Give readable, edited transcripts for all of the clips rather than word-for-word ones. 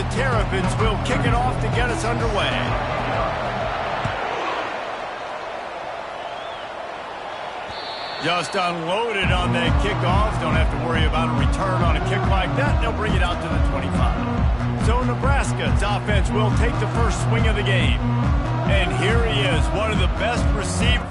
the Terrapins will kick it off to get us underway. Just unloaded on that kickoff. Don't have to worry about a return on a kick like that. They'll bring it out to the 25. So Nebraska's offense will take the first swing of the game. And here he is, one of the best receivers.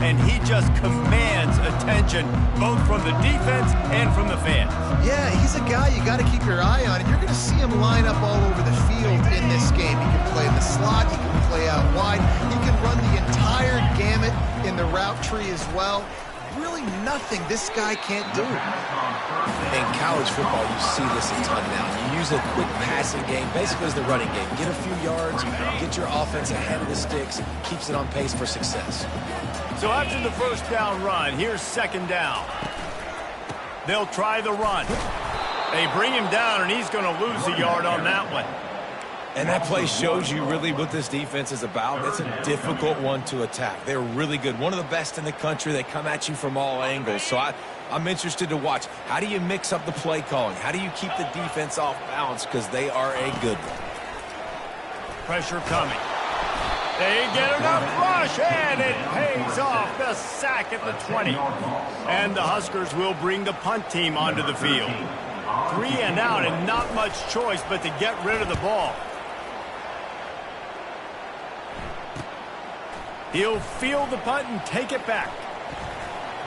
And he just commands attention, both from the defense and from the fans. Yeah, he's a guy you got to keep your eye on, and you're going to see him line up all over the field in this game. He can play in the slot, he can play out wide, he can run the entire gamut in the route tree as well. Really nothing this guy can't do. In college football, you see this a ton now. You use a quick passing game, basically as the running game. Get a few yards, get your offense ahead of the sticks, keeps it on pace for success. So after the first down run, here's second down. They'll try the run. They bring him down, and he's going to lose a yard on that one. And that play shows you really what this defense is about. It's a difficult one to attack. They're really good. One of the best in the country. They come at you from all angles. So I'm interested to watch. How do you mix up the play calling? How do you keep the defense off balance? Because they are a good one. Pressure coming. They get enough rush, and it pays off. The sack at the 20. And the Huskers will bring the punt team onto the field. 3 and out, and not much choice but to get rid of the ball. He'll field the punt and take it back.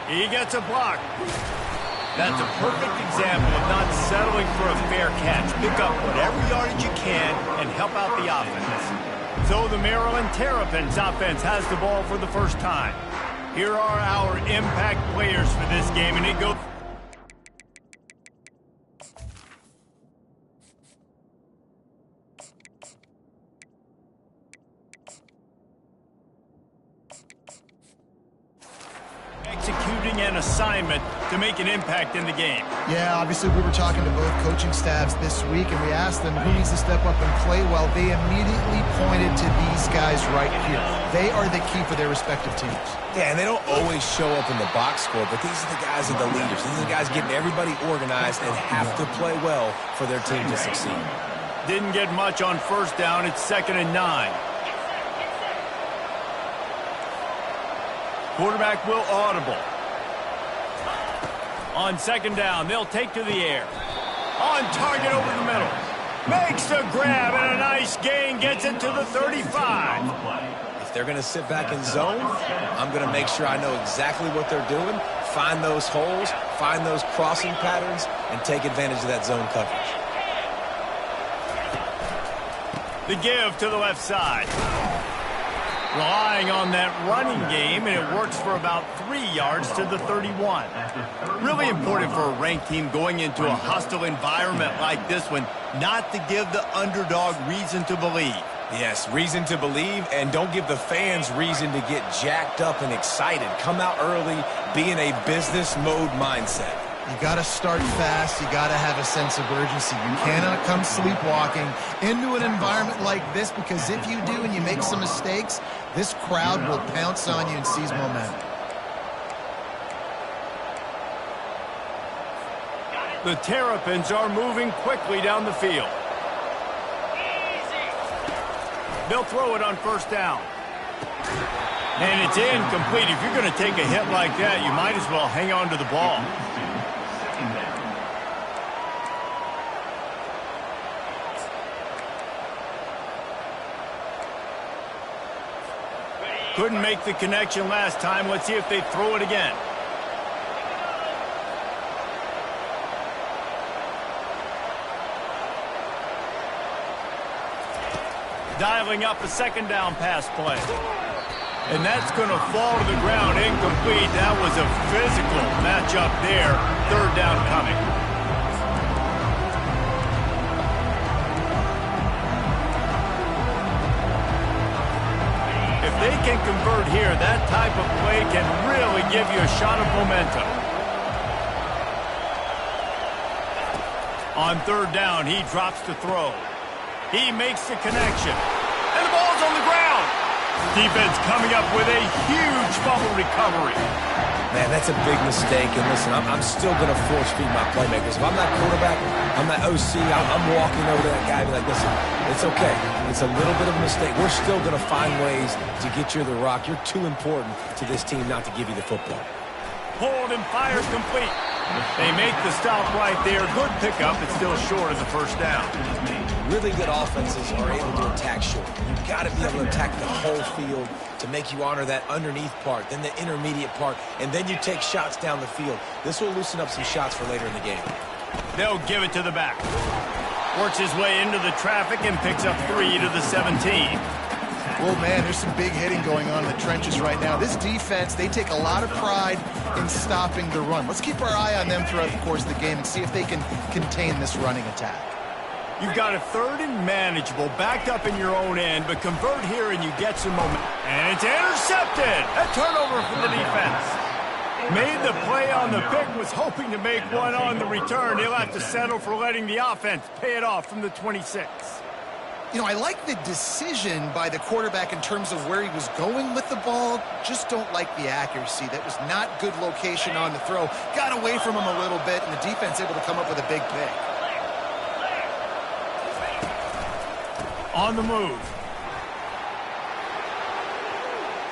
He gets a block. That's a perfect example of not settling for a fair catch. Pick up whatever yardage you can and help out the offense. So the Maryland Terrapins offense has the ball for the first time. Here are our impact players for this game, and it goes... executing an assignment to make an impact in the game. Yeah, obviously we were talking to both coaching staffs this week, and we asked them who needs to step up and play well. They immediately pointed to these guys right here. They are the key for their respective teams. Yeah, and they don't always show up in the box score, but these are the guys that are the leaders. These are the guys getting everybody organized and have to play well for their team to succeed. Didn't get much on first down. It's 2nd and 9. Quarterback will audible. On 2nd down, they'll take to the air. On target over the middle. Makes the grab, and a nice gain gets it to the 35. If they're going to sit back in zone, I'm going to make sure I know exactly what they're doing, find those holes, find those crossing patterns, and take advantage of that zone coverage. The give to the left side. Relying on that running game, and it works for about 3 yards to the 31. Really important for a ranked team going into a hostile environment like this one, not to give the underdog reason to believe. Yes, reason to believe, and don't give the fans reason to get jacked up and excited. Come out early, be in a business mode mindset. You got to start fast. You got to have a sense of urgency. You cannot come sleepwalking into an environment like this, because if you do and you make some mistakes, this crowd will pounce on you and seize momentum. The Terrapins are moving quickly down the field. They'll throw it on first down. And it's incomplete. If you're going to take a hit like that, you might as well hang on to the ball. Couldn't make the connection last time. Let's see if they throw it again. Dialing up a second down pass play. And that's going to fall to the ground, incomplete. That was a physical matchup there. Third down coming. If they can convert here, that type of play can really give you a shot of momentum. On third down, he drops to throw. He makes the connection. And the ball's on the ground. Defense coming up with a huge fumble recovery. Man, that's a big mistake. And listen, I'm still going to force feed my playmakers. If I'm that quarterback, I'm that OC, I'm walking over to that guy and be like, listen, it's okay. It's a little bit of a mistake. We're still going to find ways to get you the rock. You're too important to this team not to give you the football. Hold and fires complete. They make the stop right there. Good pickup. It's still short of the first down. Really good offenses are able to attack short. You've got to be able to attack the whole field to make you honor that underneath part, then the intermediate part, and then you take shots down the field. This will loosen up some shots for later in the game. They'll give it to the back. Works his way into the traffic and picks up 3 to the 17. Well, man, there's some big hitting going on in the trenches right now. This defense, they take a lot of pride in stopping the run. Let's keep our eye on them throughout the course of the game and see if they can contain this running attack. You've got a third and manageable, backed up in your own end, but convert here and you get some momentum. And it's intercepted! A turnover from the defense. Made the play on the pick, was hoping to make one on the return. He'll have to settle for letting the offense pay it off from the 26. You know, I like the decision by the quarterback in terms of where he was going with the ball. Just don't like the accuracy. That was not good location on the throw. Got away from him a little bit, and the defense able to come up with a big pick. On the move.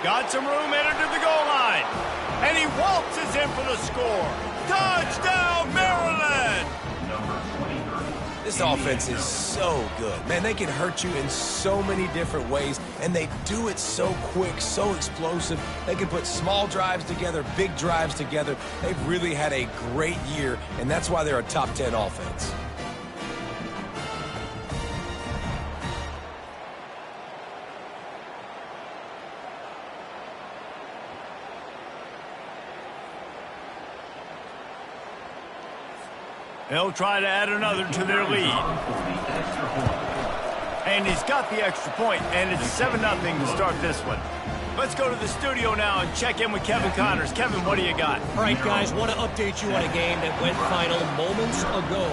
Got some room, entered to the goal line. And he waltzes in for the score. Touchdown, Maryland! This offense is so good. Man, they can hurt you in so many different ways, and they do it so quick, so explosive. They can put small drives together, big drives together. They've really had a great year, and that's why they're a top 10 offense. They'll try to add another to their lead. And he's got the extra point, and it's 7-0 to start this one. Let's go to the studio now and check in with Kevin Connors. Kevin, what do you got? All right, guys, want to update you on a game that went final moments ago.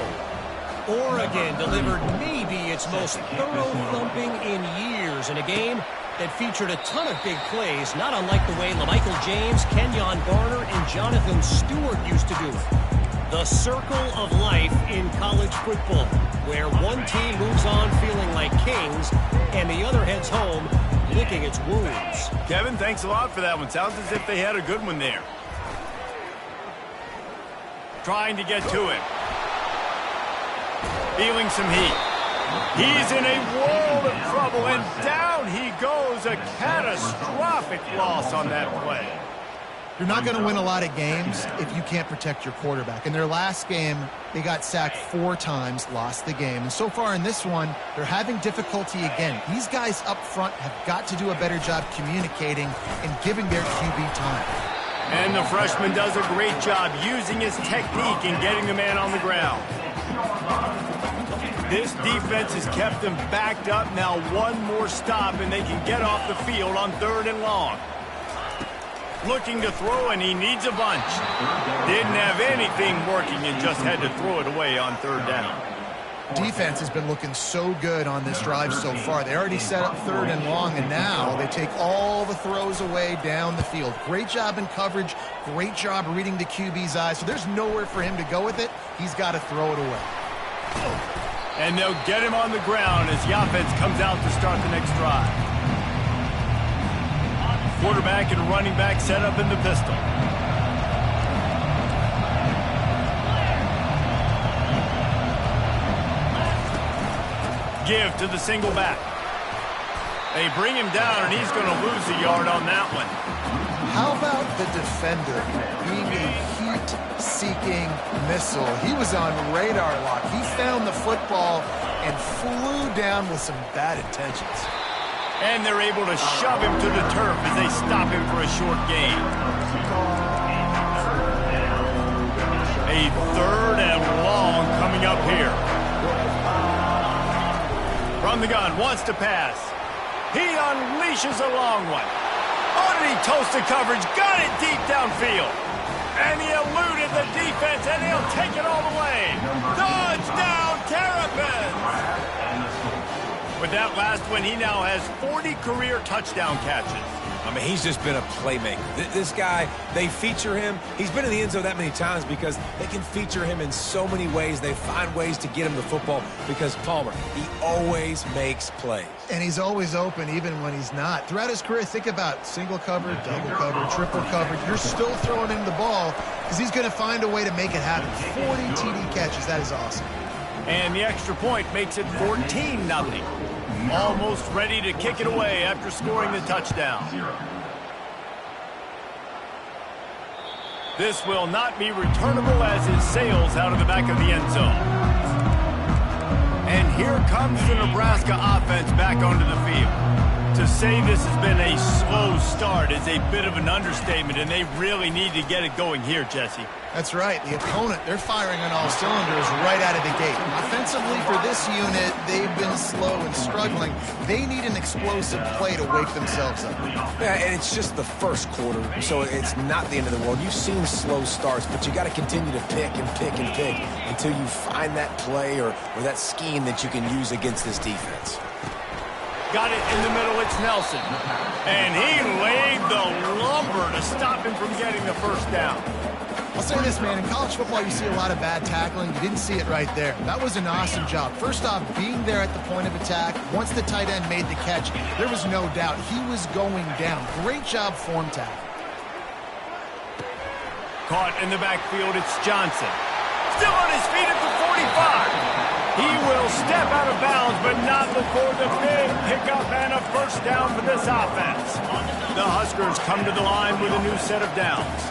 Oregon delivered maybe its most thorough thumping in years in a game that featured a ton of big plays, not unlike the way LaMichael James, Kenyon Garner, and Jonathan Stewart used to do it. The circle of life in college football, where one team moves on feeling like kings and the other heads home licking its wounds. Kevin, thanks a lot for that one. Sounds as if they had a good one there. Trying to get to it. Feeling some heat. He's in a world of trouble, and down he goes. A catastrophic loss on that play. You're not going to win a lot of games if you can't protect your quarterback. In their last game, they got sacked 4 times, lost the game. And so far in this one, they're having difficulty again. These guys up front have got to do a better job communicating and giving their QB time. And the freshman does a great job using his technique and getting the man on the ground. This defense has kept them backed up. Now one more stop, and they can get off the field on 3rd and long. Looking to throw, and he needs a bunch. Didn't have anything working and just had to throw it away on 3rd down. Defense has been looking so good on this drive so far. They already set up 3rd and long, and now they take all the throws away down the field. Great job in coverage. Great job reading the QB's eyes. So there's nowhere for him to go with it. He's got to throw it away. And they'll get him on the ground as the offense comes out to start the next drive. Quarterback and running back set up in the pistol. Give to the single back. They bring him down, and he's going to lose a yard on that one. How about the defender being a heat-seeking missile? He was on radar lock. He found the football and flew down with some bad intentions. And they're able to shove him to the turf as they stop him for a short gain. A 3rd and long coming up here. From the gun, wants to pass. He unleashes a long one. Oh, did he toast the coverage? Got it deep downfield. And he eluded the defense, and he'll take it all the way. Touchdown, Terrapins! With that last one, he now has 40 career touchdown catches. I mean, he's just been a playmaker. This guy, they feature him. He's been in the end zone that many times because they can feature him in so many ways. They find ways to get him the football because Palmer, he always makes plays. And he's always open even when he's not. Throughout his career, think about single cover, double cover, triple cover. You're still throwing him the ball because he's going to find a way to make it happen. 40 TD catches. That is awesome. And the extra point makes it 14-0. Almost ready to kick it away after scoring the touchdown. This will not be returnable as it sails out of the back of the end zone. And here comes the Nebraska offense back onto the field. To say this has been a slow start is a bit of an understatement, and they really need to get it going here, Jesse. That's right. The opponent, they're firing on all cylinders right out of the gate. Offensively for this unit, they've been slow and struggling. They need an explosive play to wake themselves up. Yeah, and it's just the first quarter, so it's not the end of the world. You've seen slow starts, but you got to continue to pick and pick and pick until you find that play or that scheme that you can use against this defense. Got it in the middle, it's Nelson. And he laid the lumber to stop him from getting the first down. I'll say this, man, in college football you see a lot of bad tackling. You didn't see it right there. That was an awesome job. First off, being there at the point of attack. Once the tight end made the catch, there was no doubt he was going down. Great job form tackle. Caught in the backfield, it's Johnson. Still on his feet at the 45. He will step out of bounds, but not before the big pickup and a first down for this offense. The Huskers come to the line with a new set of downs.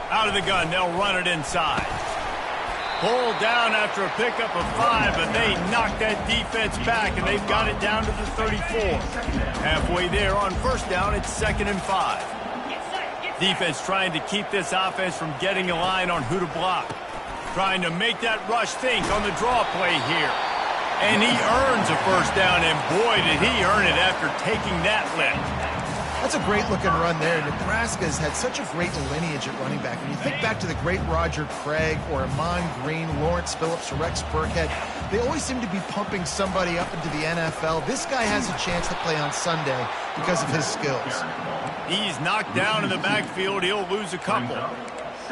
Out of the gun, they'll run it inside. Pulled down after a pickup of 5, but they knocked that defense back, and they've got it down to the 34. Halfway there on first down, it's 2nd and 5. Defense trying to keep this offense from getting a line on who to block. Trying to make that rush think on the draw play here. And he earns a first down, and boy, did he earn it after taking that lift. That's a great-looking run there. Nebraska's had such a great lineage at running back. When you think back to the great Roger Craig or Amon Green, Lawrence Phillips, or Rex Burkhead, they always seem to be pumping somebody up into the NFL. This guy has a chance to play on Sunday because of his skills. He's knocked down in the backfield. He'll lose a couple.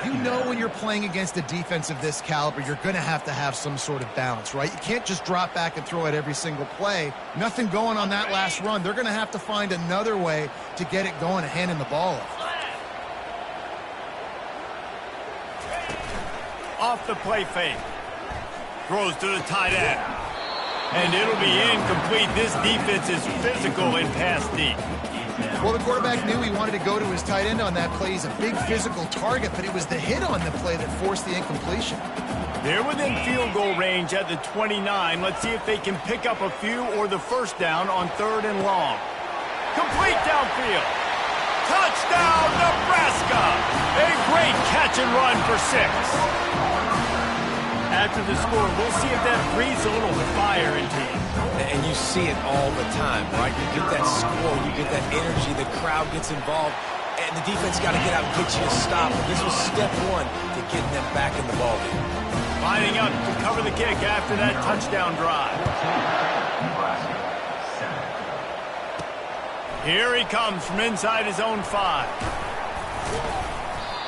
You know when you're playing against a defense of this caliber, you're going to have some sort of balance, right? You can't just drop back and throw it every single play. Nothing going on that last run. They're going to have to find another way to get it going and handing the ball Off the play fake. Throws to the tight end. And it'll be incomplete. This defense is physical and pass deep. Well, the quarterback knew he wanted to go to his tight end on that play. He's a big physical target, but it was the hit on the play that forced the incompletion. They're within field goal range at the 29. Let's see if they can pick up a few or the first down on 3rd and long. Complete downfield. Touchdown, Nebraska! A great catch and run for 6. After the score, we'll see if that breathes a little fire into you. And you see it all the time, right? You get that score, you get that energy, the crowd gets involved, and the defense got to get out and get you a stop. But this was step 1 to getting them back in the ballgame. Lining up to cover the kick after that touchdown drive. Here he comes from inside his own 5.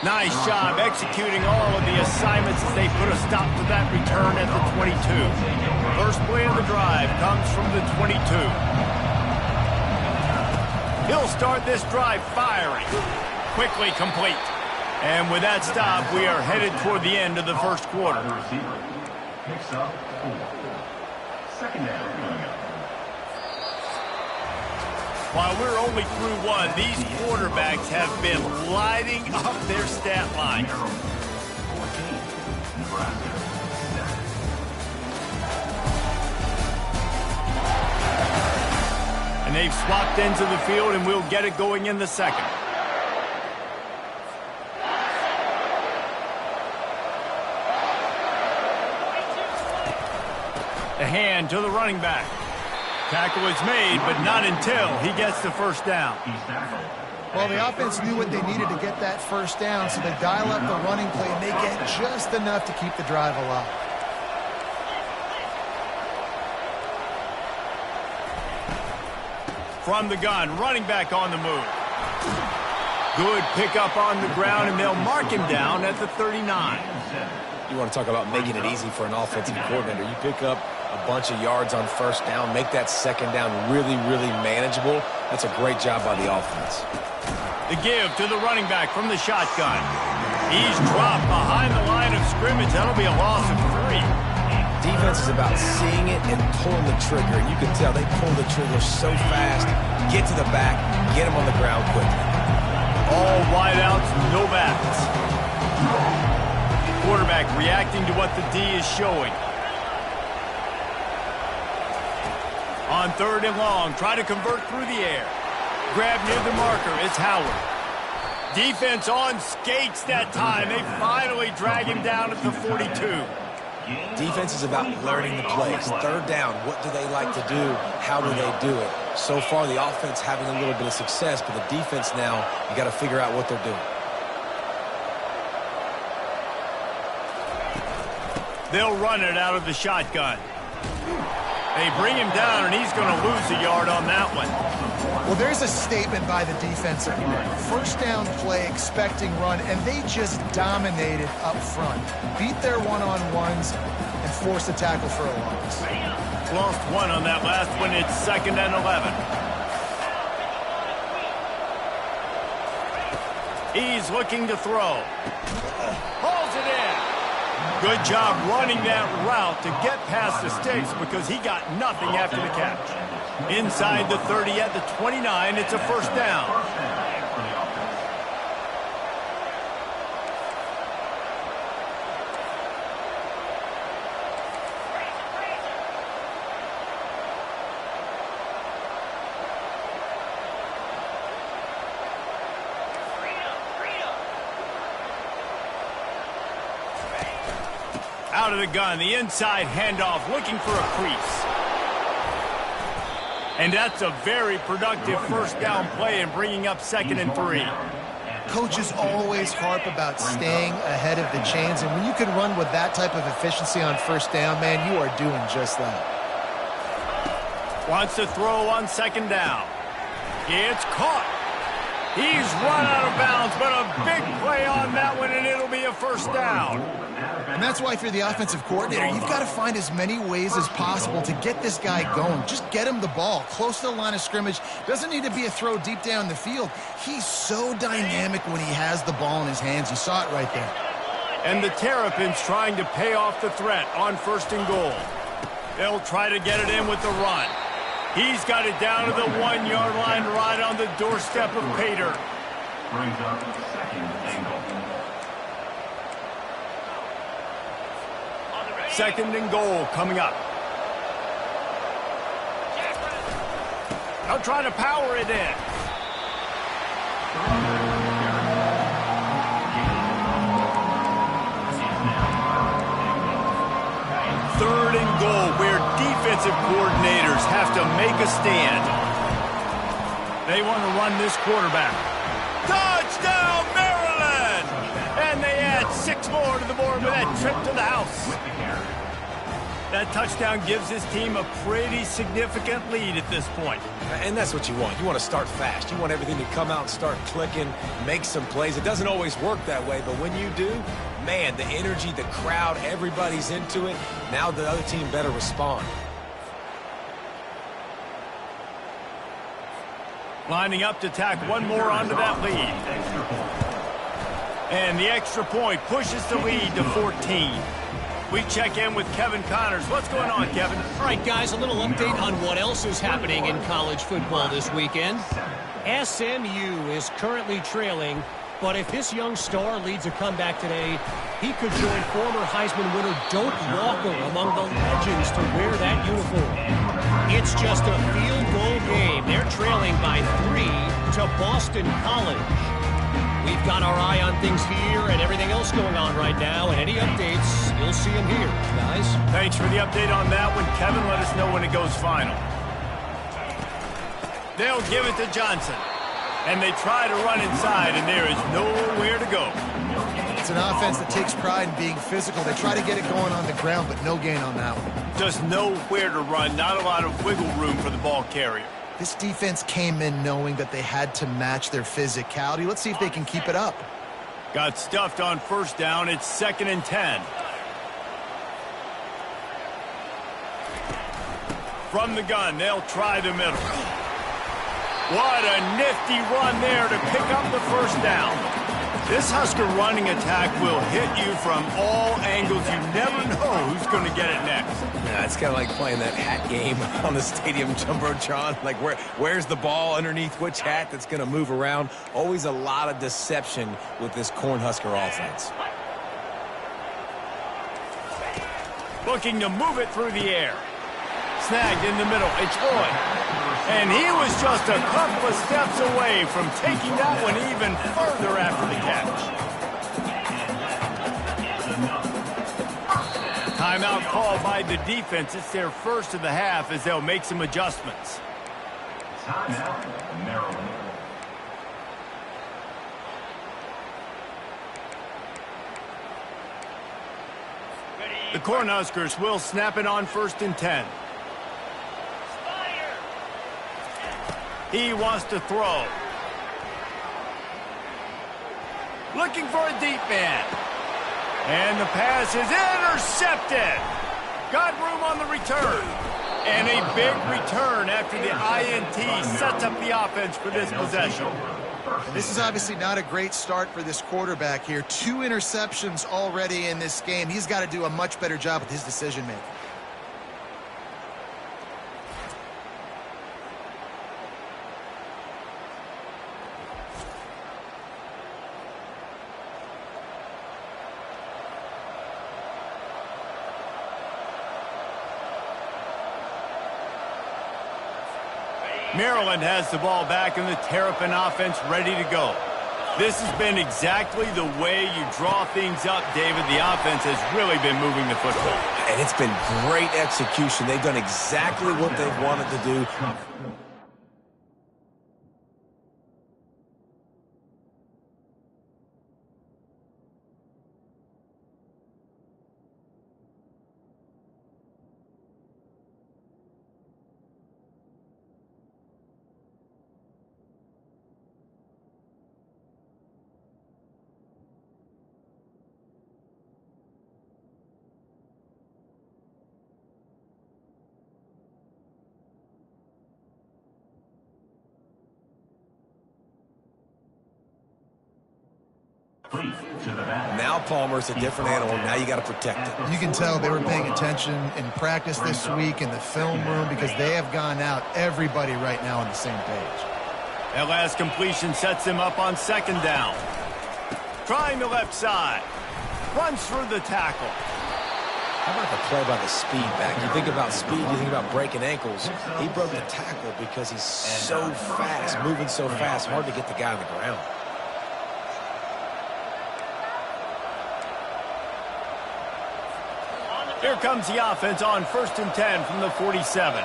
Nice job executing all of the assignments as they put a stop to that return at the 22. First play of the drive comes from the 22. He'll start this drive firing. Quickly complete. And with that stop, we are headed toward the end of the first quarter. Picks up 4. Second down. While we're only through one, these quarterbacks have been lighting up their stat line. 14, Nebraska. And they've swapped ends of the field, and we'll get it going in the second. The hand to the running back. Tackle is made, but not until he gets the first down. Well, the offense knew what they needed to get that first down, so they dial up the running play, and they get just enough to keep the drive alive. From the gun, running back on the move. Good pickup on the ground, and they'll mark him down at the 39. You want to talk about making it easy for an offensive coordinator. You pick up a bunch of yards on first down, make that second down really, really manageable. That's a great job by the offense. The give to the running back from the shotgun. He's dropped behind the line of scrimmage. That'll be a loss of 3. Defense is about seeing it and pulling the trigger. And you can tell they pull the trigger so fast, get to the back, get him on the ground quickly. All wideouts, no backs. Quarterback reacting to what the D is showing. On 3rd and long, try to convert through the air. Grab near the marker, it's Howard. Defense on skates that time. They finally drag him down at the 42. Defense is about learning the plays. 3rd down, what do they like to do? How do they do it? So far, the offense having a little bit of success, but the defense now, you got to figure out what they're doing. They'll run it out of the shotgun. They bring him down, and he's going to lose a yard on that one. Well, there's a statement by the defensive line. First down play, expecting run, and they just dominated up front. Beat their one-on-ones and forced a tackle for a loss. Lost 1 on that last one. It's 2nd and 11. He's looking to throw. Hauls it in. Good job running that route to get past the sticks because he got nothing after the catch. Inside the 30 at the 29, it's a first down. Out of the gun, the inside handoff, looking for a crease. And that's a very productive first down play and bringing up 2nd and 3. Coaches always harp about staying ahead of the chains, and when you can run with that type of efficiency on first down, man, you are doing just that. Wants to throw on 2nd down. It's caught. He's run out of bounds, but a big play on that one, and it'll be a first down. And that's why if you're the offensive coordinator, you've got to find as many ways as possible to get this guy going. Just get him the ball close to the line of scrimmage. Doesn't need to be a throw deep down the field. He's so dynamic when he has the ball in his hands. You saw it right there. And the Terrapins trying to pay off the threat on 1st and goal. They'll try to get it in with the run. He's got it down to the 1-yard line right on the doorstep of Pater. Brings up 2nd and goal. 2nd and goal coming up. They'll try to power it in. Third and goal, where defensive coordinators have to make a stand. They want to run this quarterback. Touchdown, Maryland! And they add 6 more to the board with that trip to the house. That touchdown gives his team a pretty significant lead at this point. And that's what you want. You want to start fast. You want everything to come out and start clicking, make some plays. It doesn't always work that way, but when you do, man, the energy, the crowd, everybody's into it. Now the other team better respond. Lining up to tack one more onto that lead. And the extra point pushes the lead to 14. We check in with Kevin Connors. What's going on, Kevin? All right, guys, a little update on what else is happening in college football this weekend. SMU is currently trailing, but if this young star leads a comeback today, he could join former Heisman winner Doak Walker among the legends to wear that uniform. It's just a field goal game. They're trailing by 3 to Boston College. We've got our eye on things here and everything else going on right now, and any updates, you'll see them here, guys. Thanks for the update on that one, Kevin. Let us know when it goes final. They'll give it to Johnson. And they try to run inside, and there is nowhere to go. It's an offense that takes pride in being physical. They try to get it going on the ground, but no gain on that one. Just nowhere to run. Not a lot of wiggle room for the ball carrier. This defense came in knowing that they had to match their physicality. Let's see if they can keep it up. Got stuffed on first down. It's 2nd and 10. From the gun, they'll try the middle. What a nifty run there to pick up the first down. This Husker running attack will hit you from all angles. You never know who's going to get it next. Yeah, it's kind of like playing that hat game on the stadium jumbotron. Like, where's the ball underneath which hat that's going to move around? Always a lot of deception with this Cornhusker offense. Looking to move it through the air. Snagged in the middle. It's Roy. And he was just a couple of steps away from taking that one even further after the catch. Timeout called by the defense. It's their first of the half as they'll make some adjustments. Timeout, Maryland. The Cornhuskers will snap it on 1st and 10. He wants to throw. Looking for a deep man. And the pass is intercepted. Got room on the return. And a big return after the INT sets up the offense for this possession. This is obviously not a great start for this quarterback here. 2 interceptions already in this game. He's got to do a much better job with his decision-making. Maryland has the ball back and the Terrapin offense ready to go. This has been exactly the way you draw things up, David. The offense has really been moving the football. And it's been great execution. They've done exactly what they've wanted to do. Now Palmer's a different animal. Now you got to protect it. You can tell they were paying attention in practice this week in the film room because they have gone out, everybody right now on the same page. That last completion sets him up on 2nd down. Trying the left side. Runs through the tackle. How about the play by the speed back? You think about speed, you think about breaking ankles. He broke the tackle because he's so fast, moving so fast, hard to get the guy on the ground. Here comes the offense on 1st and 10 from the 47.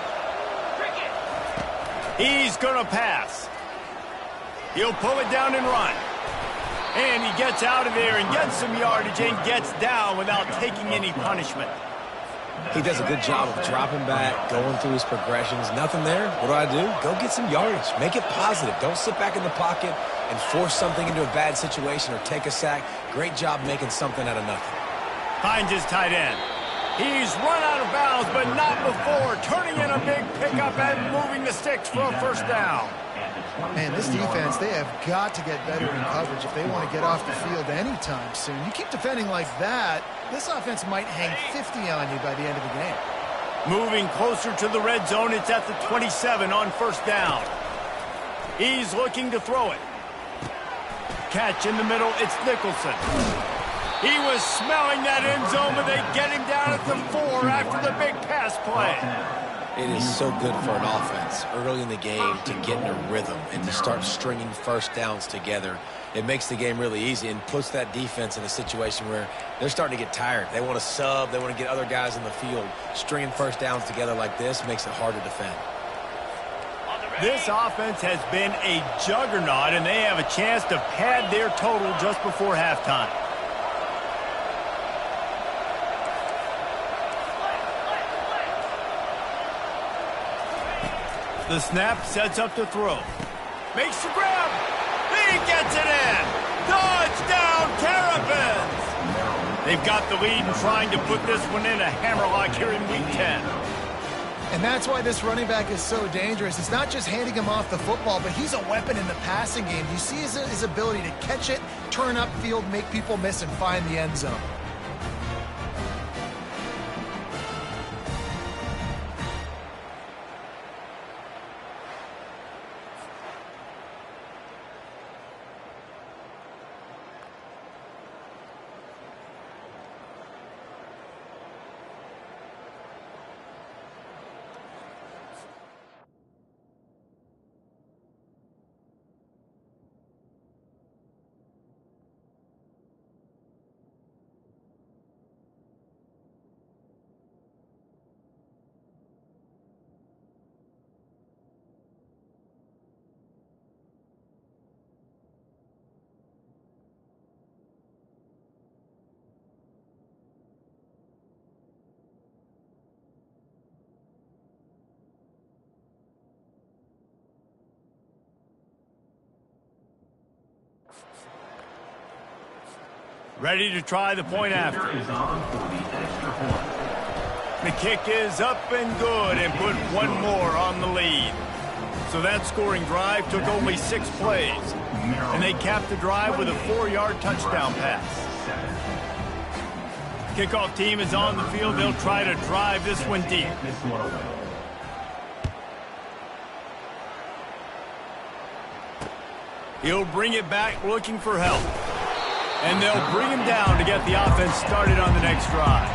He's going to pass. He'll pull it down and run. And he gets out of there and gets some yardage and gets down without taking any punishment. He does a good job of dropping back, going through his progressions. Nothing there. What do? Go get some yardage. Make it positive. Don't sit back in the pocket and force something into a bad situation or take a sack. Great job making something out of nothing. Finds his tight end. He's run out of bounds, but not before turning in a big pickup and moving the sticks for a first down. Man, this defense, they have got to get better in coverage if they want to get off the field anytime soon. You keep defending like that, this offense might hang 50 on you by the end of the game. Moving closer to the red zone, it's at the 27 on first down. He's looking to throw it. Catch in the middle, it's Nicholson. He was smelling that end zone, but they get him down at the 4 after the big pass play. It is so good for an offense early in the game to get in a rhythm and to start stringing first downs together. It makes the game really easy and puts that defense in a situation where they're starting to get tired. They want to sub. They want to get other guys in the field. Stringing first downs together like this makes it hard to defend. This offense has been a juggernaut, and they have a chance to pad their total just before halftime. The snap sets up to throw. Makes the grab. He gets it in. Touchdown, Terrapins. They've got the lead and trying to put this one in a hammerlock here in Week 10. And that's why this running back is so dangerous. It's not just handing him off the football, but he's a weapon in the passing game. You see his ability to catch it, turn upfield, make people miss, and find the end zone. Ready to try the point after. The kick is up and good and put one more on the lead. So that scoring drive took only 6 plays. And they capped the drive with a 4-yard touchdown pass. Kickoff team is on the field. They'll try to drive this one deep. He'll bring it back looking for help. And they'll bring him down to get the offense started on the next drive.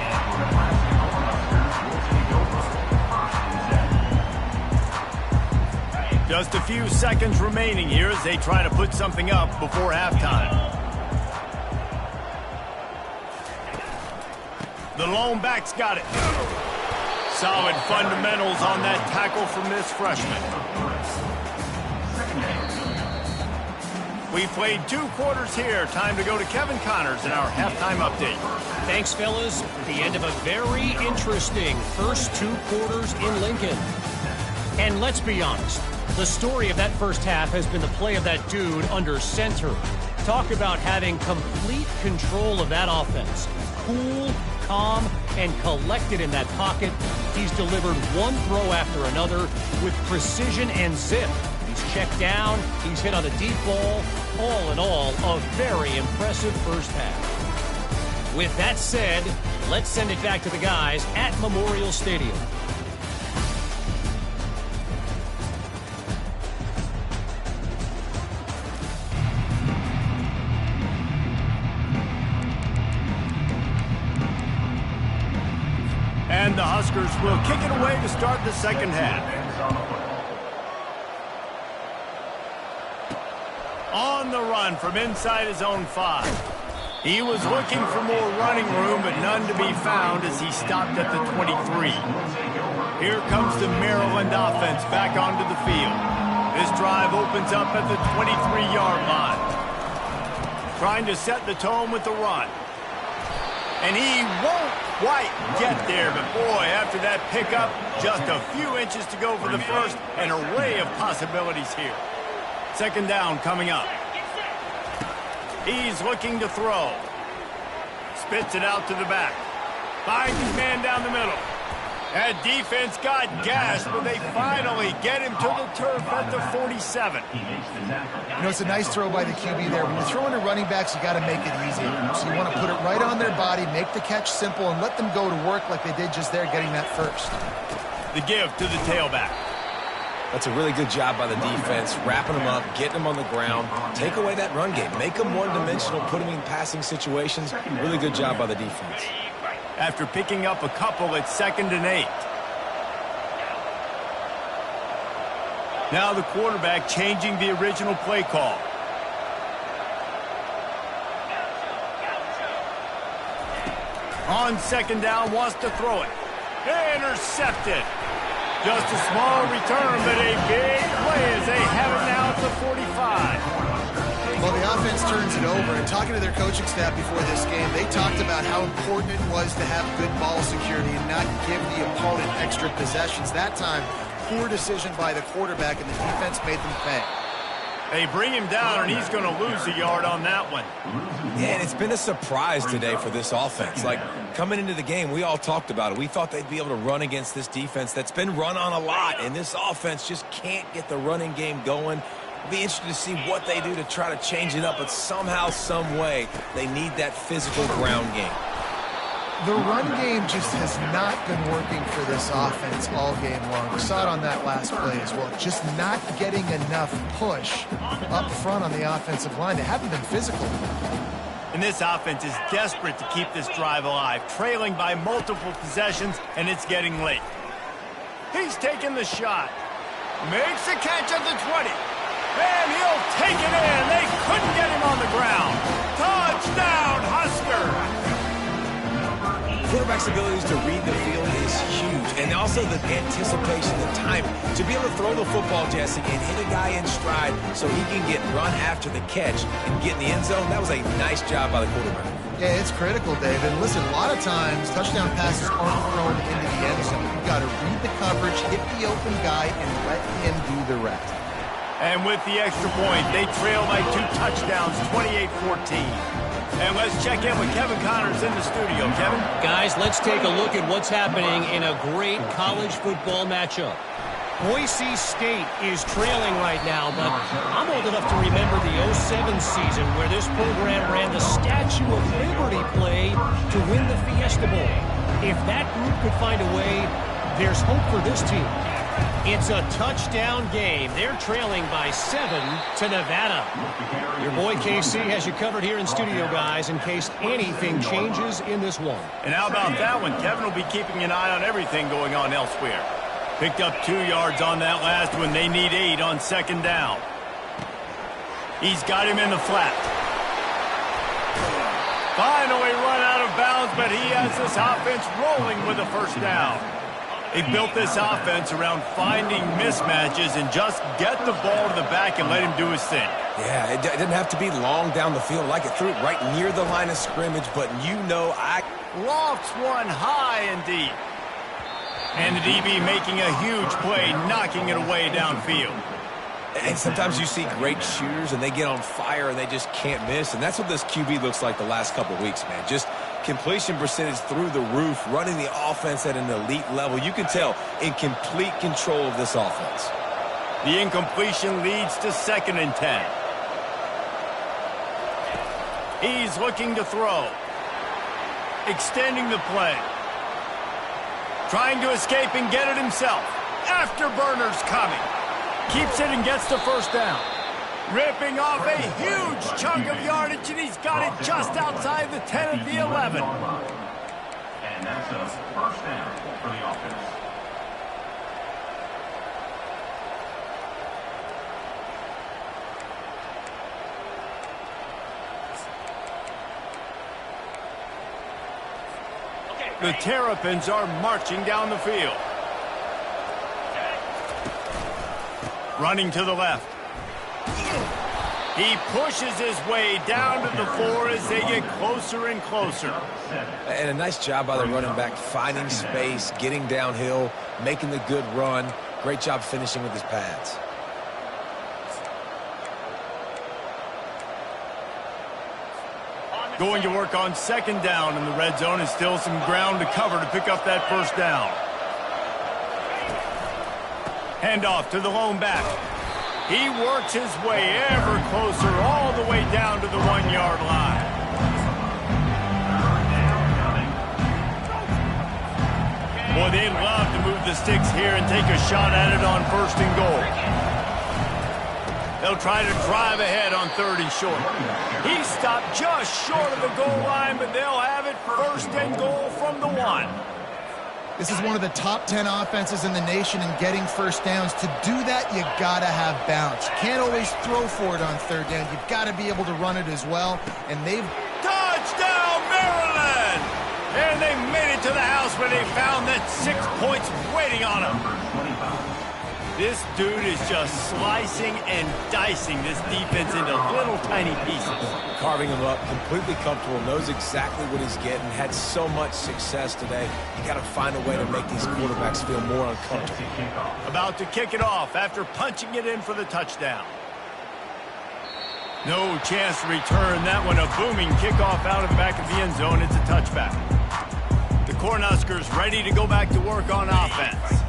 Just a few seconds remaining here as they try to put something up before halftime. The lone back's got it. Solid fundamentals on that tackle from this freshman. We played 2 quarters here. Time to go to Kevin Connors in our halftime update. Thanks, fellas. The end of a very interesting first 2 quarters in Lincoln. And let's be honest, the story of that first half has been the play of that dude under center. Talk about having complete control of that offense. Cool, calm, and collected in that pocket. He's delivered one throw after another with precision and zip. Checked down, he's hit on a deep ball. All in all, a very impressive first half. With that said, let's send it back to the guys at Memorial Stadium. And the Huskers will kick it away to start the second half. On the run from inside his own 5. He was looking for more running room, but none to be found as he stopped at the 23. Here comes the Maryland offense back onto the field. This drive opens up at the 23-yard line. Trying to set the tone with the run. And he won't quite get there, but boy, after that pickup, just a few inches to go for the first, an array of possibilities here. Second down coming up. He's looking to throw. Spits it out to the back. Finds his man down the middle. That defense got gashed, but they finally get him to the turf at the 47. You know, it's a nice throw by the QB there. When you're throwing to running backs, you got to make it easy. So you want to put it right on their body, make the catch simple, and let them go to work like they did just there, getting that first. The give to the tailback. That's a really good job by the defense, wrapping them up, getting them on the ground. Take away that run game. Make them one-dimensional, put them in passing situations. Really good job by the defense. After picking up a couple, it's 2nd and 8. Now the quarterback changing the original play call. On 2nd down, wants to throw it. Intercepted. Just a small return, but a big play as they have it now at the 45. Well, the offense turns it over, and talking to their coaching staff before this game, they talked about how important it was to have good ball security and not give the opponent extra possessions. That time, poor decision by the quarterback, and the defense made them pay. They bring him down, and he's going to lose a yard on that one. Yeah, and it's been a surprise today for this offense. Like, coming into the game, we all talked about it. We thought they'd be able to run against this defense that's been run on a lot, and this offense just can't get the running game going. It'll be interesting to see what they do to try to change it up, but somehow, some way, they need that physical ground game. The run game just has not been working for this offense all game long. We saw it on that last play as well. Just not getting enough push up front on the offensive line. They haven't been physical. And this offense is desperate to keep this drive alive, trailing by multiple possessions, and it's getting late. He's taking the shot. Makes the catch at the 20. And he'll take it in. They couldn't get him on the ground. Touchdown, Husker! Quarterback's abilities to read the field is huge, and also the anticipation, the timing. To be able to throw the football, Jesse, and hit a guy in stride so he can get run after the catch and get in the end zone, that was a nice job by the quarterback. Yeah, it's critical, David. And listen, a lot of times, touchdown passes aren't thrown into the end zone. You've got to read the coverage, hit the open guy, and let him do the rest. And with the extra point, they trail by 2 touchdowns, 28-14. And let's check in with Kevin Connors in the studio. Kevin? Guys, let's take a look at what's happening in a great college football matchup. Boise State is trailing right now, but I'm old enough to remember the 07 season where this program ran the Statue of Liberty play to win the Fiesta Bowl. If that group could find a way, there's hope for this team. It's a touchdown game. They're trailing by 7 to Nevada. Your boy KC has you covered here in studio, guys, in case anything changes in this one. And how about that one? Kevin will be keeping an eye on everything going on elsewhere. Picked up 2 yards on that last one. They need 8 on 2nd down. He's got him in the flat. Finally run out of bounds, but he has this offense rolling with a first down. He built this offense around finding mismatches and just get the ball to the back and let him do his thing. Yeah, it didn't have to be long down the field. Like it threw it right near the line of scrimmage, but lofts one high and deep. And the DB making a huge play, knocking it away downfield. And sometimes you see great shooters, and they get on fire, and they just can't miss. And that's what this QB looks like the last couple of weeks, man. Just completion percentage through the roof, running the offense at an elite level. You can tell in complete control of this offense. The incompletion leads to 2nd and 10. He's looking to throw. Extending the play. Trying to escape and get it himself. Afterburner's coming. Keeps it and gets the first down. Ripping off a huge chunk of yardage, and he's got it just outside the 10 at the 11. And that's a first down for the offense. The Terrapins are marching down the field. Running to the left. He pushes his way down to the 4 as they get closer and closer. And a nice job by the running back, finding space, getting downhill, making the good run. Great job finishing with his pads. Going to work on 2nd down, and the red zone is still some ground to cover to pick up that first down. Handoff to the lone back. He works his way ever closer all the way down to the 1-yard line. Boy, they love to move the sticks here and take a shot at it on 1st and goal. They'll try to drive ahead on 3rd and short. He stopped just short of the goal line, but they'll have it 1st and goal from the 1. This is one of the top 10 offenses in the nation in getting first downs. To do that, you got to have balance. You can't always throw for it on 3rd down. You've got to be able to run it as well. And they've... Touchdown, Maryland! And they made it to the house where they found that 6 points waiting on them. This dude is just slicing and dicing this defense into little tiny pieces. Carving him up, completely comfortable, knows exactly what he's getting, had so much success today. You got to find a way to make these quarterbacks feel more uncomfortable. About to kick it off after punching it in for the touchdown. No chance to return that one. A booming kickoff out of the back of the end zone. It's a touchback. The Cornhuskers ready to go back to work on offense.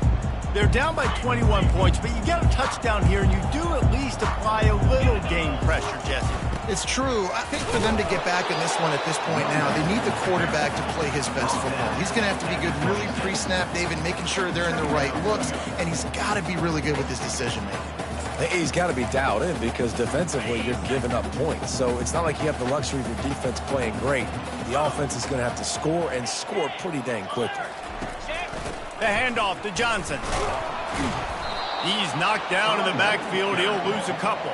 They're down by 21 points, but you get a touchdown here, and you do at least apply a little game pressure, Jesse. It's true. I think for them to get back in this one at this point now, they need the quarterback to play his best football. He's going to have to be good really pre-snap, David, making sure they're in the right looks, and he's got to be really good with his decision-making. He's got to be dialed in because defensively you're giving up points. So it's not like you have the luxury of your defense playing great. The offense is going to have to score and score pretty dang quickly. The handoff to Johnson. He's knocked down in the backfield. He'll lose a couple.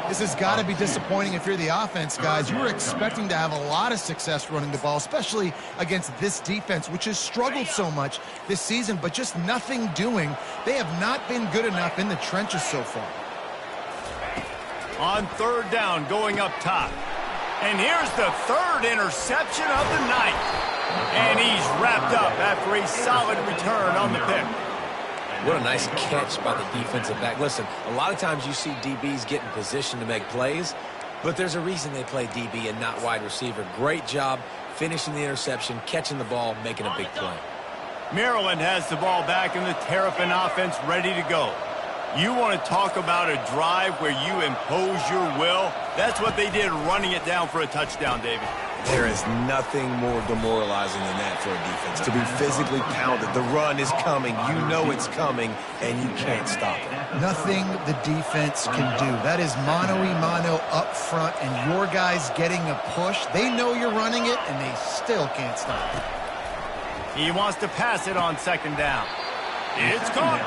This has got to be disappointing if you're the offense, guys. You were expecting to have a lot of success running the ball, especially against this defense, which has struggled so much this season, but just nothing doing. They have not been good enough in the trenches so far. On 3rd down, going up top. And here's the 3rd interception of the night. And he's wrapped up after a solid return on the pick. What a nice catch by the defensive back. Listen, a lot of times you see DBs get in position to make plays, but there's a reason they play DB and not wide receiver. Great job finishing the interception, catching the ball, making a big play. Maryland has the ball back in the Terrapin offense ready to go. You want to talk about a drive where you impose your will? That's what they did running it down for a touchdown, David. There is nothing more demoralizing than that for a defense. To be physically pounded. The run is coming. You know it's coming, and you can't stop it. Nothing the defense can do. That is mano-a-mano up front, and your guys getting a push. They know you're running it, and they still can't stop it. He wants to pass it on 2nd down. It's caught.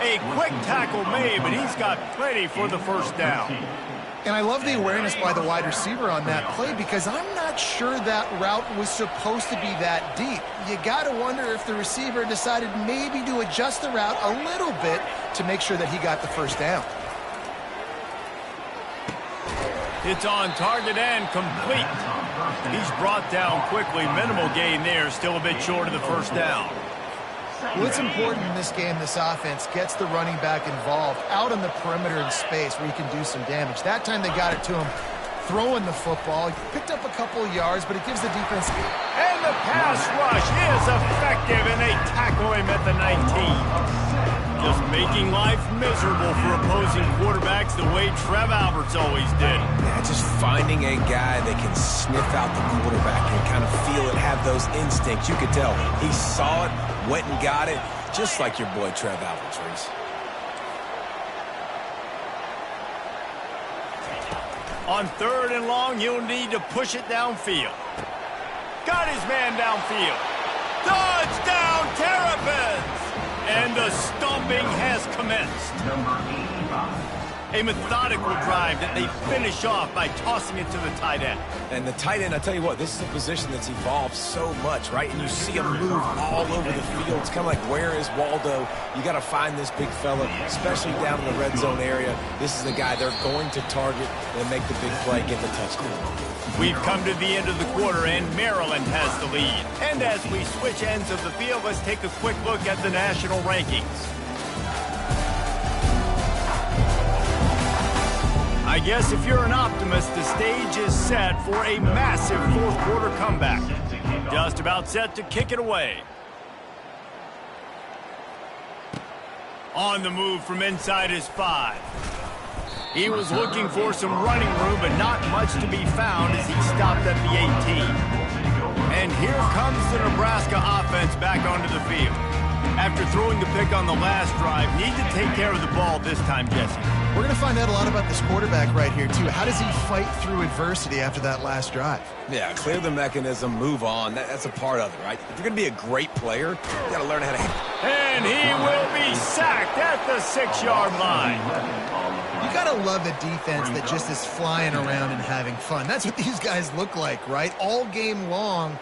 A quick tackle made, but he's got plenty for the 1st down. And I love the awareness by the wide receiver on that play because I'm not sure that route was supposed to be that deep. You got to wonder if the receiver decided maybe to adjust the route a little bit to make sure that he got the 1st down. It's on target and complete. He's brought down quickly. Minimal gain there, still a bit short of the 1st down. Well, it's important in this game this offense gets the running back involved out on the perimeter in space where he can do some damage. That time they got it to him throwing the football. He picked up a couple of yards, but it gives the defense... And the pass rush is effective, and they tackle him at the 19. Just making life miserable for opposing quarterbacks the way Trev Alberts always did. Yeah, just finding a guy that can sniff out the quarterback and kind of feel it, have those instincts. You could tell he saw it, went and got it, just like your boy Trev Alberts, Reese. On 3rd and long, you'll need to push it downfield. Got his man downfield. Touchdown, Terrapins! And the stomping has commenced. A methodical drive that they finish off by tossing it to the tight end. And the tight end, I tell you what, this is a position that's evolved so much, right? And you see him move all over the field. It's kind of like, where is Waldo? You got to find this big fella, especially down in the red zone area. This is the guy they're going to target and make the big play, get the touchdown. We've come to the end of the quarter, and Maryland has the lead. And as we switch ends of the field, let's take a quick look at the national rankings. I guess if you're an optimist, the stage is set for a massive 4th quarter comeback. Just about set to kick it away. On the move from inside his 5. He was looking for some running room, but not much to be found as he stopped at the 18. And here comes the Nebraska offense back onto the field. After throwing the pick on the last drive, need to take care of the ball this time, Jesse. We're going to find out a lot about this quarterback right here, too. How does he fight through adversity after that last drive? Yeah, clear the mechanism, move on. That's a part of it, right? If you're going to be a great player, you got to learn how to... And he will be sacked at the 6-yard line. You got to love a defense that just is flying around and having fun. That's what these guys look like, right? All game long,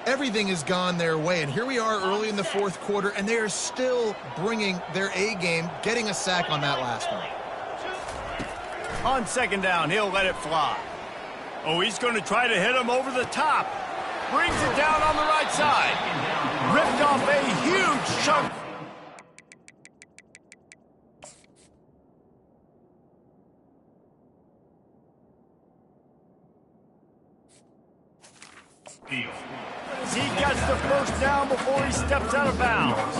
everything has gone their way. And here we are early in the fourth quarter, and they are still bringing their A game, getting a sack on that last one. On second down, he'll let it fly. Oh, he's going to try to hit him over the top. Brings it down on the right side. Ripped off a huge chunk. He gets the first down before he steps out of bounds.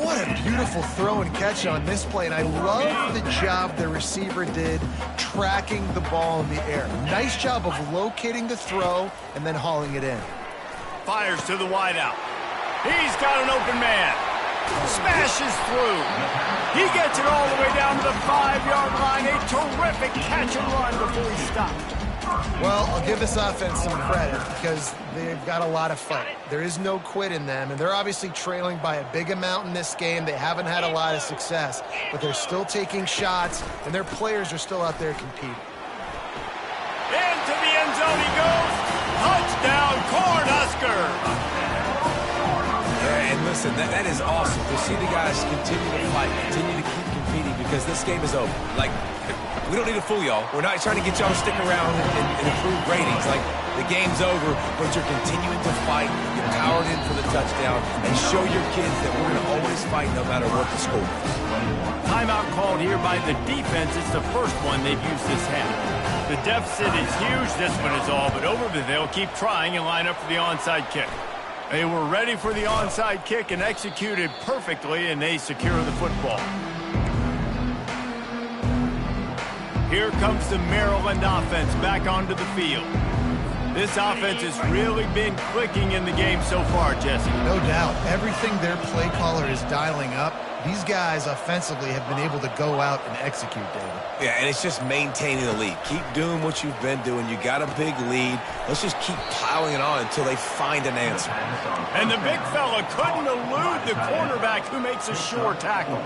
What a beautiful throw and catch on this play, and I love the job the receiver did tracking the ball in the air. Nice job of locating the throw and then hauling it in. Fires to the wideout. He's got an open man. Smashes through. He gets it all the way down to the 5-yard line. A terrific catch and run before he stopped. Well, I'll give this offense some credit because they've got a lot of fight. There is no quit in them, and they're obviously trailing by a big amount in this game. They haven't had a lot of success, but they're still taking shots, and their players are still out there competing. Into the end zone he goes. Touchdown, Cornhusker. Yeah, and listen, that is awesome to see the guys continue to fight, continue to keep competing because this game is over. Like, we don't need to fool y'all. We're not trying to get y'all to stick around and improve ratings. Like, the game's over, but you're continuing to fight. You powered in for the touchdown and show your kids that we're going to always fight no matter what the score is. Timeout called here by the defense. It's the first one they've used this half. The deficit is huge. This one is all but over, but they'll keep trying and line up for the onside kick. They were ready for the onside kick and executed perfectly, and they secure the football. Here comes the Maryland offense back onto the field. This offense has really been clicking in the game so far, Jesse. No doubt. Everything their play caller is dialing up, these guys offensively have been able to go out and execute, David. Yeah, and it's just maintaining the lead. Keep doing what you've been doing. You got a big lead. Let's just keep piling it on until they find an answer. And the big fella couldn't elude the cornerback who makes a sure tackle.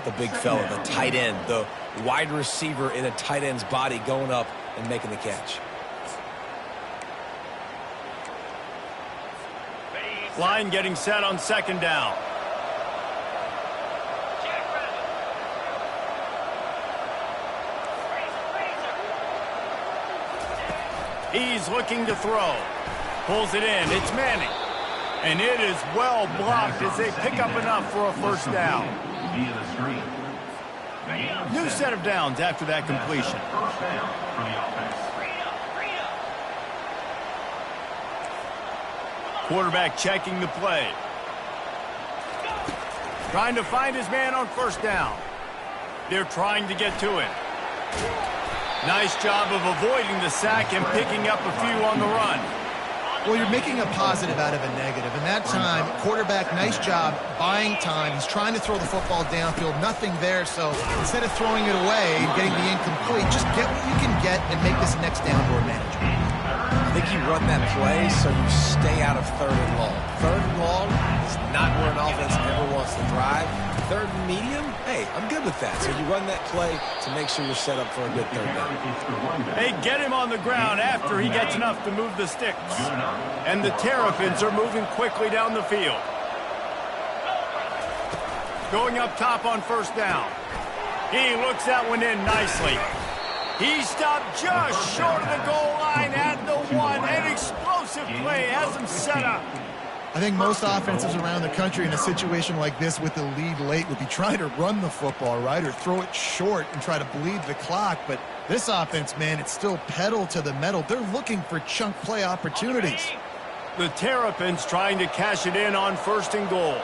The big fella, the tight end, the wide receiver in a tight end's body going up and making the catch. Line getting set on second down. He's looking to throw. Pulls it in. It's Manning. And it is well blocked as they pick up enough for a first down. New set of downs after that completion. Quarterback checking the play. Trying to find his man on first down. They're trying to get to it. Nice job of avoiding the sack and picking up a few on the run. Well, you're making a positive out of a negative. And that time, quarterback, nice job, buying time. He's trying to throw the football downfield. Nothing there, so instead of throwing it away and getting the incomplete, just get what you can get and make this next down more manageable. I think you run that play so you stay out of third and long. Third and long is not where an offense ever wants to drive. Third and medium, hey, I'm good with that. So you run that play to make sure you're set up for a good third down. They get him on the ground after he gets enough to move the sticks. And the Terrapins are moving quickly down the field. Going up top on first down. He looks that one in nicely. He stopped just short of the goal line at the one. An explosive play has him set up. I think most offenses around the country in a situation like this with the lead late would be trying to run the football, right, or throw it short and try to bleed the clock. But this offense, man, it's still pedal to the metal. They're looking for chunk play opportunities. The Terrapins trying to cash it in on first and goal.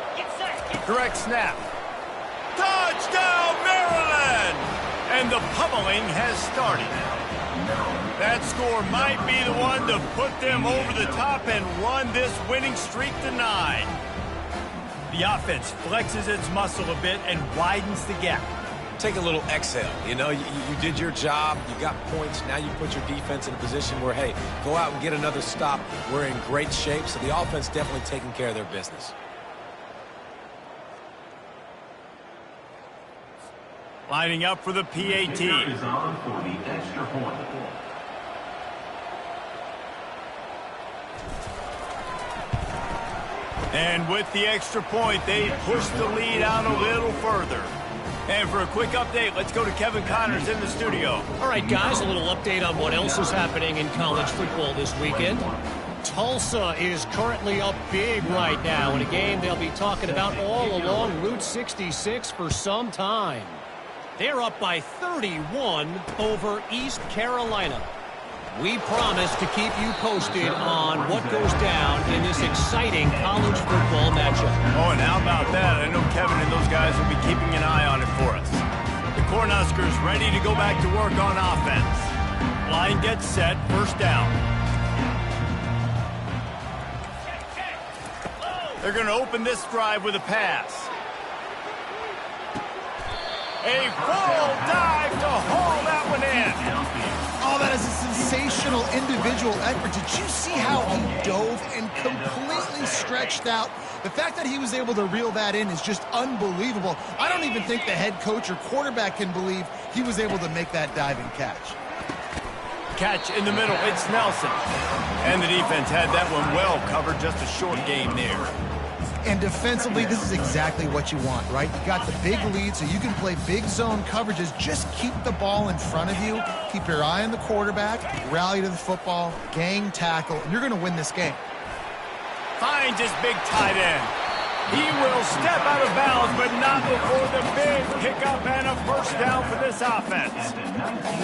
Direct snap. Touchdown, Maryland! And the pummeling has started. That score might be the one to put them over the top and run this winning streak to 9. The offense flexes its muscle a bit and widens the gap. Take a little exhale. You know, you did your job. You got points. Now you put your defense in a position where, hey, go out and get another stop. We're in great shape, so the offense definitely taking care of their business. Lining up for the PAT. Is on for the extra point. And with the extra point, they push the lead out a little further. And for a quick update, let's go to Kevin Connors in the studio. All right, guys, a little update on what else is happening in college football this weekend. Tulsa is currently up big right now in a game they'll be talking about all along Route 66 for some time. They're up by 31 over East Carolina. We promise to keep you posted on what goes down in this exciting college football matchup. Oh, and how about that? I know Kevin and those guys will be keeping an eye on it for us. The Cornhuskers ready to go back to work on offense. Line gets set, first down. They're going to open this drive with a pass. A full dive to haul that one in. Oh, that is a sensational individual effort. Did you see how he dove and completely stretched out? The fact that he was able to reel that in is just unbelievable. I don't even think the head coach or quarterback can believe he was able to make that diving catch. Catch in the middle, it's Nelson. And the defense had that one well covered, just a short game there. And defensively, this is exactly what you want, right? You got the big lead, so you can play big zone coverages. Just keep the ball in front of you. Keep your eye on the quarterback. Rally to the football. Gang tackle. And you're going to win this game. Finds his big tight end. He will step out of bounds, but not before the big pickup and a first down for this offense.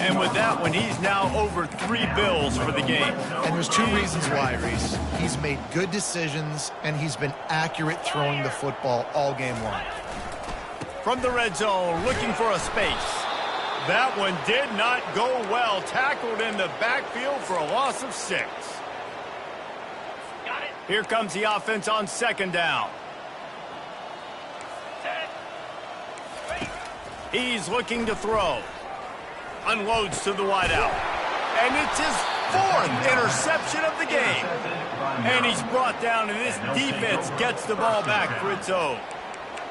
And with that one, he's now over 3 bills for the game. And there's 2 reasons why, Reese. He's made good decisions, and he's been accurate throwing the football all game long. From the red zone, looking for a space. That one did not go well. Tackled in the backfield for a loss of 6. Here comes the offense on second down. He's looking to throw. Unloads to the wideout. And it's his 4th interception of the game. And he's brought down, and this defense gets the ball back for its own.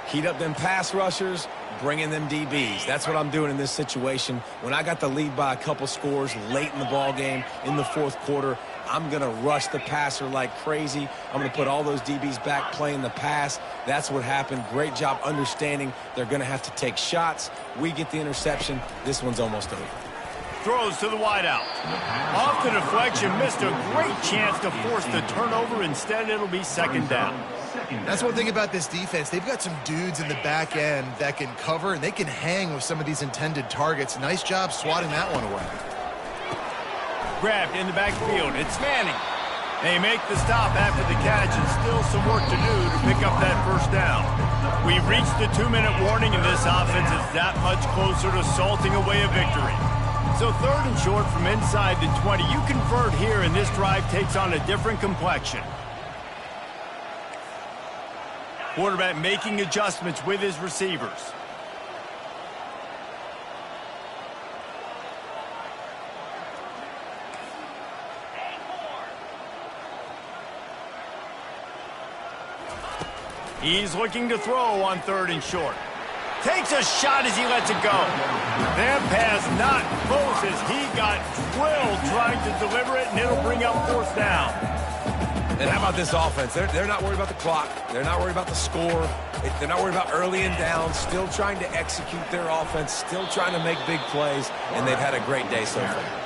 Heat up them pass rushers, bring in them DBs. That's what I'm doing in this situation. When I got the lead by a couple scores late in the ball game, in the 4th quarter, I'm going to rush the passer like crazy. I'm going to put all those DBs back playing the pass. That's what happened. Great job understanding they're going to have to take shots. We get the interception. This one's almost over. Throws to the wideout. Off the deflection, missed a great chance to force the turnover. Instead, it'll be second down. That's one thing about this defense. They've got some dudes in the back end that can cover, and they can hang with some of these intended targets. Nice job swatting that one away. Grabbed in the backfield. It's Manning. They make the stop after the catch, and still some work to do to pick up that first down. We've reached the 2-minute warning, and this offense is that much closer to salting away a victory. So 3rd and short from inside the 20. You convert here, and this drive takes on a different complexion. Quarterback making adjustments with his receivers. He's looking to throw on 3rd and short. Takes a shot as he lets it go. That pass not close as he got drilled trying to deliver it, and it'll bring up 4th down. And how about this offense? They're not worried about the clock. They're not worried about the score. They're not worried about early and down. Still trying to execute their offense. Still trying to make big plays. And they've had a great day so far.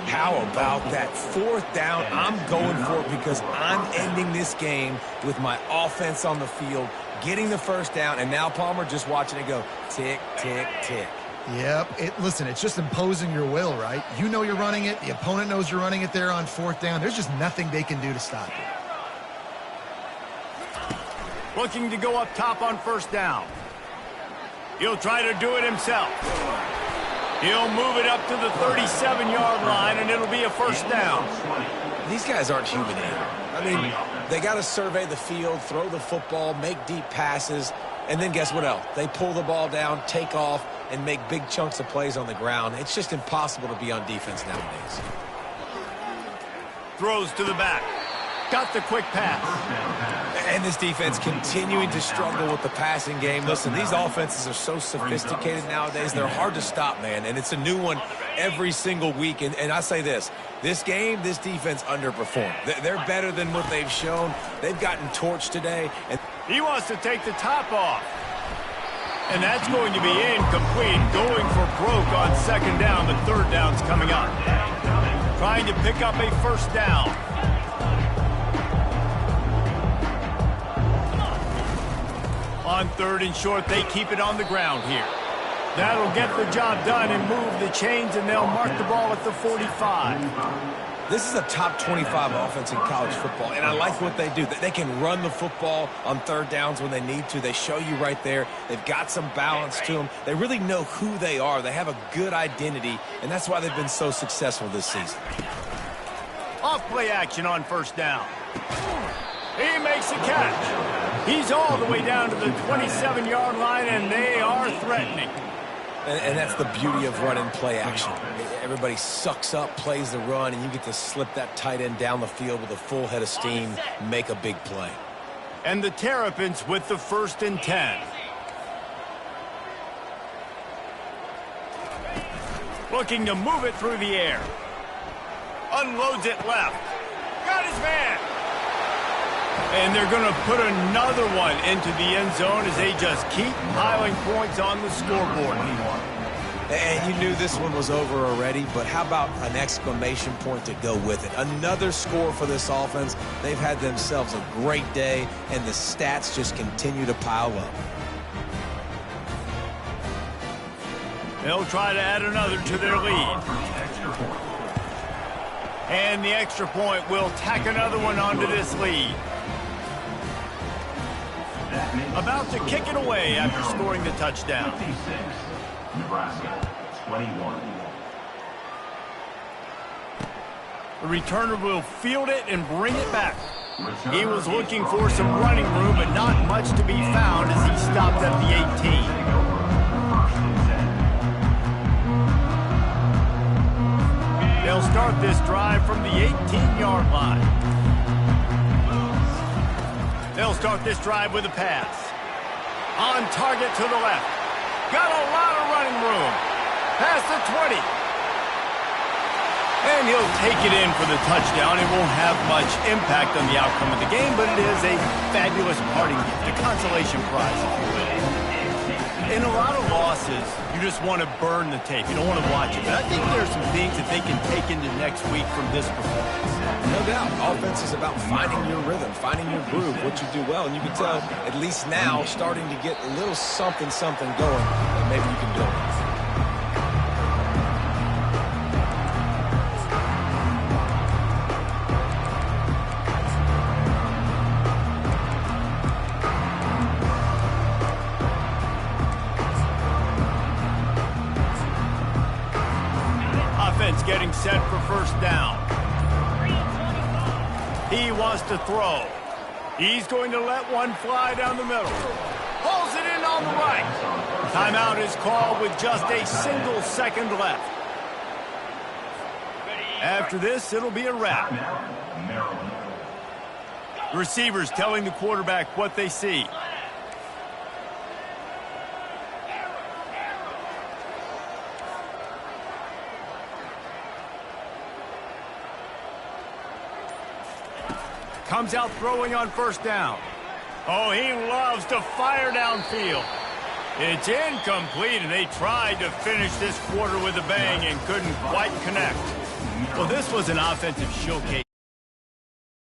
How about that 4th down? I'm going for it because I'm ending this game with my offense on the field, getting the first down, and now Palmer just watching it go tick, tick, tick. Yep. Listen, it's just imposing your will, right? You know you're running it. The opponent knows you're running it there on 4th down. There's just nothing they can do to stop it. Looking to go up top on 1st down. He'll try to do it himself. He'll move it up to the 37-yard line, and it'll be a first down. These guys aren't human either. I mean, they got to survey the field, throw the football, make deep passes, and then guess what else? They pull the ball down, take off, and make big chunks of plays on the ground. It's just impossible to be on defense nowadays. Throws to the back. Got the quick pass. And this defense continuing to struggle with the passing game. Listen, these offenses are so sophisticated nowadays. They're hard to stop, man. And it's a new one every single week. And I say this game, this defense underperformed. They're better than what they've shown. They've gotten torched today. And he wants to take the top off. And that's going to be incomplete. Going for broke on second down. The third down's coming up. Trying to pick up a first down. On third and short, they keep it on the ground here. That'll get the job done and move the chains, and they'll mark the ball at the 45. This is a top 25 offense in college football, and I like what they do. They can run the football on third downs when they need to. They show you right there. They've got some balance to them. They really know who they are. They have a good identity, and that's why they've been so successful this season. Off play action on first down. He makes a catch. He's all the way down to the 27-yard line, and they are threatening. And that's the beauty of running play action. Everybody sucks up, plays the run, and you get to slip that tight end down the field with a full head of steam, make a big play. And the Terrapins with the 1st and 10. Looking to move it through the air. Unloads it left. Got his man. And they're going to put another one into the end zone as they just keep piling points on the scoreboard. And you knew this one was over already, but how about an exclamation point to go with it? Another score for this offense. They've had themselves a great day, and the stats just continue to pile up. They'll try to add another to their lead. And the extra point will tack another one onto this lead. About to kick it away after scoring the touchdown. Nebraska, 21. The returner will field it and bring it back. He was looking for some running room, but not much to be found as he stopped at the 18. They'll start this drive from the 18-yard line. They'll start this drive with a pass. On target to the left. Got a lot of running room. Past the 20. And he'll take it in for the touchdown. It won't have much impact on the outcome of the game, but it is a fabulous parting gift, a consolation prize, if you will. In a lot of losses, you just want to burn the tape. You don't want to watch it. But I think there are some things that they can take into next week from this performance. No doubt. Offense is about finding your rhythm, finding your groove, what you do well. And you can tell, at least now, starting to get a little something going that maybe you can build on. Offense getting set for first down. He wants to throw. He's going to let one fly down the middle. Pulls it in on the right. Timeout is called with just a single second left. After this, it'll be a wrap. Receivers telling the quarterback what they see. Comes out throwing on first down. Oh, he loves to fire downfield. It's incomplete, and they tried to finish this quarter with a bang and couldn't quite connect. Well, this was an offensive showcase.